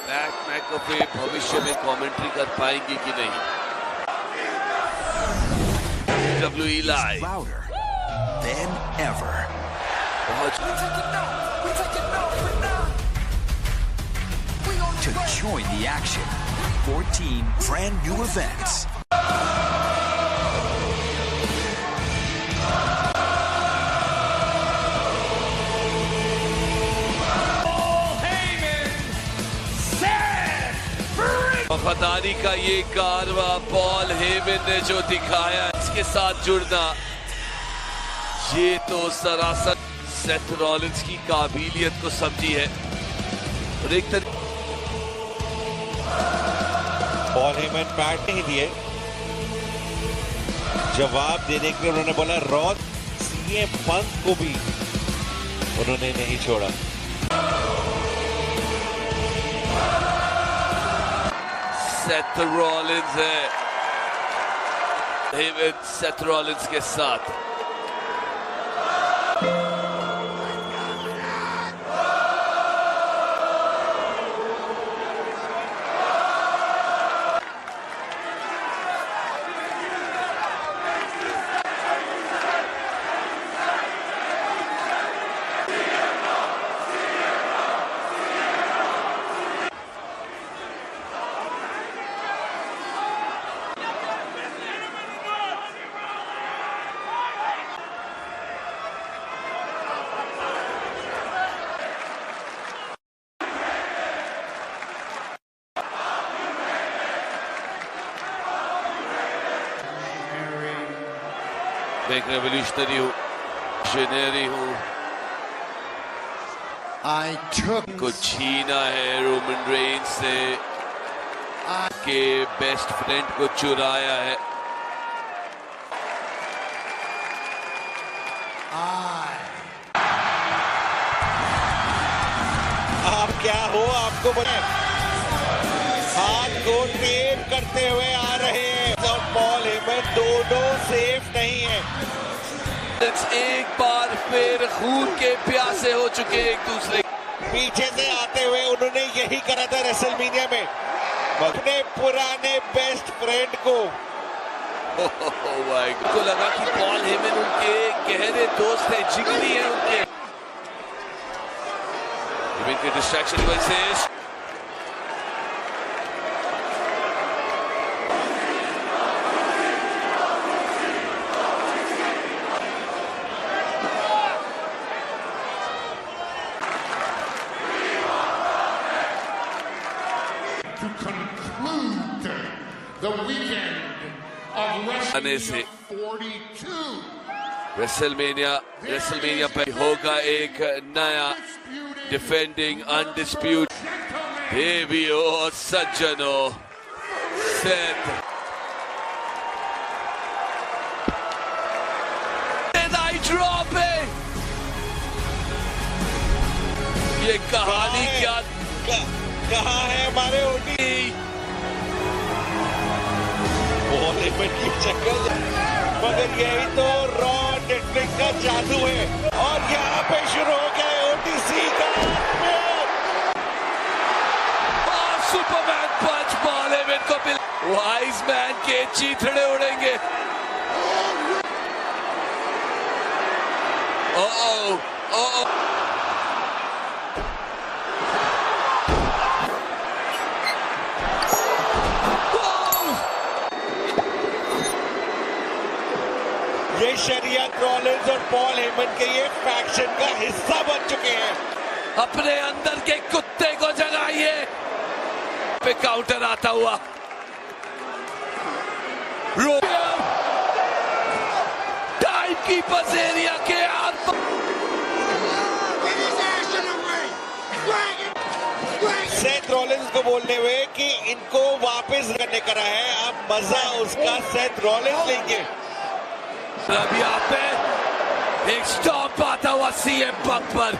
बैक मैकअफे भविष्य में कमेंट्री कर पाएंगी कि नहीं। WWE Live than ever. To join the action, 14 brand new events. वफादारी का ये कारवा पॉल हेमन ने जो दिखाया, इसके साथ जुड़ना, ये तो सरासर सेथ रॉलिंस की काबिलियत को समझी है। और एक पॉल हेमन बैट नहीं दिए, जवाब देने के लिए उन्होंने बोला रॉड सीएम पंत को भी उन्होंने नहीं छोड़ा। सेथ रॉलिंस है, हेमन सेथ रॉलिंस के साथ। एक रेवोल्यूशनरी हूँ, शनेरी हूँ, को छीना है रोमन रेंज से, के बेस्ट फ्रेंड को चुराया है। आप क्या हो, आपको बने हाथ को टेप करते हुए आ रहे हैं और पॉल हेमन दोनों सेफ नहीं है। एक बार फिर खून के प्यासे हो चुके एक दूसरे, पीछे से आते हुए उन्होंने यही करा था रेसलमेनिया में अपने पुराने बेस्ट फ्रेंड को। को लगा कि पॉल हेमन उनके गहरे दोस्त है, जिगरी है उनके। डिस्ट्रैक्शन की वजह से आने से रेसलमेनिया पर होगा एक नया डिफेंडिंग अनडिस्प्यूट देवियों और सज्जनों, सेथ ड्रॉप है। ये कहानी क्या कहाँ है हमारे ओटी की चक्कर, मगर यही तो रॉ नेटवर्क का जादू है। और यहाँ पे शुरू हो गया ओटीसी का सुपरमैन पंच, पॉल हेमन को मिल, वाइज मैन के चीथड़े उड़ेंगे। ये शरियत रॉलिंस और पॉल हेमन के ये फैक्शन का हिस्सा बन चुके हैं। अपने अंदर के कुत्ते को जगाइए। पे काउंटर आता हुआ टाइम कीपर्स एरिया के सेथ रॉलिंस को बोलने हुए कि इनको वापस करने करा है, अब मजा उसका सेथ रॉलिंस लेंगे। अब यहाँ पे एक स्टॉप आता हुआ CM Punk पर।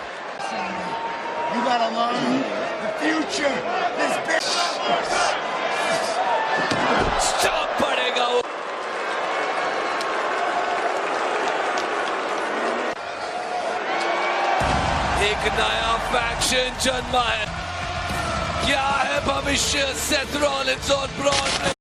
You gotta learn the future is big. Stop पड़ेगा। एक नया फैक्शन जन्मा है। क्या है भविष्य सेथ रॉलिंस और ब्रॉन